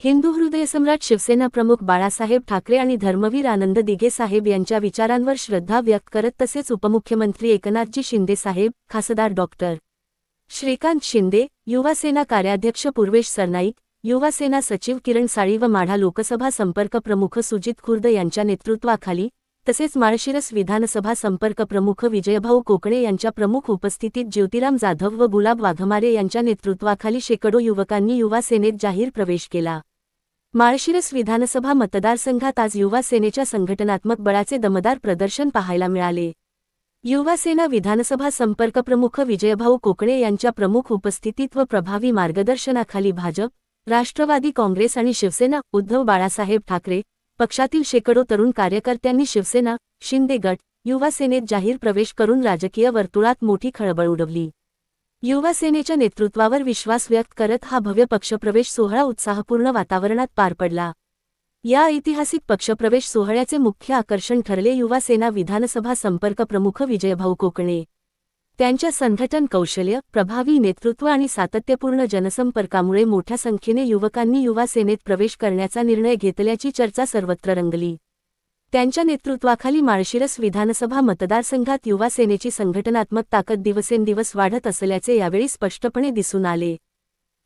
हिंदू हृदयसम्राट शिवसेना प्रमुख बाळासाहेब ठाकरे आणि धर्मवीर आनंद दिघे साहेब यांच्या विचारांवर श्रद्धा व्यक्त करत तसेच उपमुख्यमंत्री एकनाथजी शिंदे साहेब, खासदार डॉक्टर श्रीकांत शिंदे, युवासेना कार्याध्यक्ष पूर्वेश सरनाईक, युवासेना सचिव किरण साळी व माढा लोकसभा संपर्क प्रमुख सुजित खुर्द यांच्या नेतृत्वाखाली तसेच माळशिरस विधानसभा संपर्क प्रमुख विजयभाऊ कोकणे यांच्या प्रमुख उपस्थितीत ज्योतिराम जाधव व गुलाब वाघमारे यांच्या नेतृत्वाखाली शेकडो युवकांनी युवा सेनेत जाहीर प्रवेश केला। माळशिरस विधानसभा मतदारसंघात आज युवा सेनेच्या संघटनात्मक बळाचे दमदार प्रदर्शन पाहायला मिळाले। युवासेना विधानसभा संपर्क प्रमुख विजयभाऊ कोकणे यांच्या प्रमुख उपस्थितीत व प्रभावी मार्गदर्शनाखाली भाजप, राष्ट्रवादी काँग्रेस आणि शिवसेना उद्धव बाळासाहेब ठाकरे पक्षातील शेकडो तरुण कार्यकर्त्यांनी शिवसेना, शिंदे गट, युवा सेनेत जाहीर प्रवेश करून राजकीय वर्तुळात मोठी खळबळ उडवली। युवा सेनेच्या नेतृत्वावर विश्वास व्यक्त करत हा भव्य पक्षप्रवेश सोहळा उत्साहपूर्ण वातावरणात पार पडला। या ऐतिहासिक पक्षप्रवेश सोहळ्याचे मुख्य आकर्षण ठरले युवा सेना विधानसभा संपर्क प्रमुख विजयभाऊ कोकणे। त्यांच्या संघटन कौशल्य, प्रभावी नेतृत्व आणि सातत्यपूर्ण जनसंपर्कामुळे मोठ्या संख्येने युवकांनी युवा सेनेत प्रवेश करण्याचा निर्णय घेतल्याची चर्चा सर्वत्र रंगली। त्यांच्या नेतृत्वाखाली माळशिरस विधानसभा मतदारसंघात युवा सेनेची संघटनात्मक ताकद दिवसेंदिवस वाढत असल्याचे यावेळी स्पष्टपणे दिसून आले।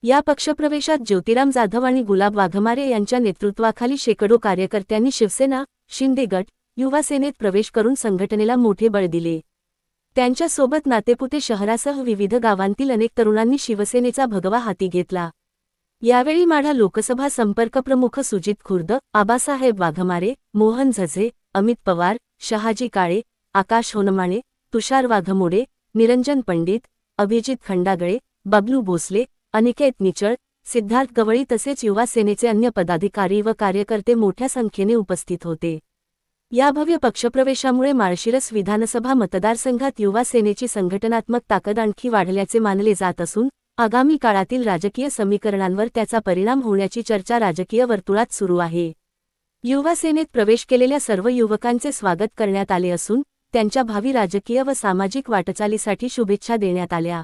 या पक्षप्रवेशात ज्योतिराम जाधव आणि गुलाब वाघमारे यांच्या नेतृत्वाखाली शेकडो कार्यकर्त्यांनी शिवसेना, शिंदे गट, युवा सेनेत प्रवेश करून संघटनेला मोठे बळ दिले। त्यांच्यासोबत नातेपुते शहरासह विविध गावांतील अनेक तरुणांनी शिवसेनेचा भगवा हाती घेतला। यावेळी माढा लोकसभा संपर्क प्रमुख सुजित खुर्द, आबासाहेब वाघमारे, मोहन झझे, अमित पवार, शहाजी काळे, आकाश होनमाणे, तुषार वाघमोडे, निरंजन पंडित, अभिजित खंडागळे, बबलू भोसले, अनिकेत निचळ, सिद्धार्थ गवळी तसेच युवा सेनेचे अन्य पदाधिकारी व कार्यकर्ते मोठ्या संख्येने उपस्थित होते। या भव्य पक्षप्रवेशामुळे माळशिरस विधानसभा मतदारसंघात युवा सेनेची संघटनात्मक ताकद आणखी वाढल्याचे मानले जात असून आगामी काळातील राजकीय समीकरणांवर त्याचा परिणाम होण्याची चर्चा राजकीय वर्तुळात सुरू आहे। युवा सेनेत प्रवेश केलेल्या सर्व युवकांचे स्वागत करण्यात आले असून त्यांच्या भावी राजकीय व सामाजिक वाटचालीसाठी शुभेच्छा देण्यात आल्या।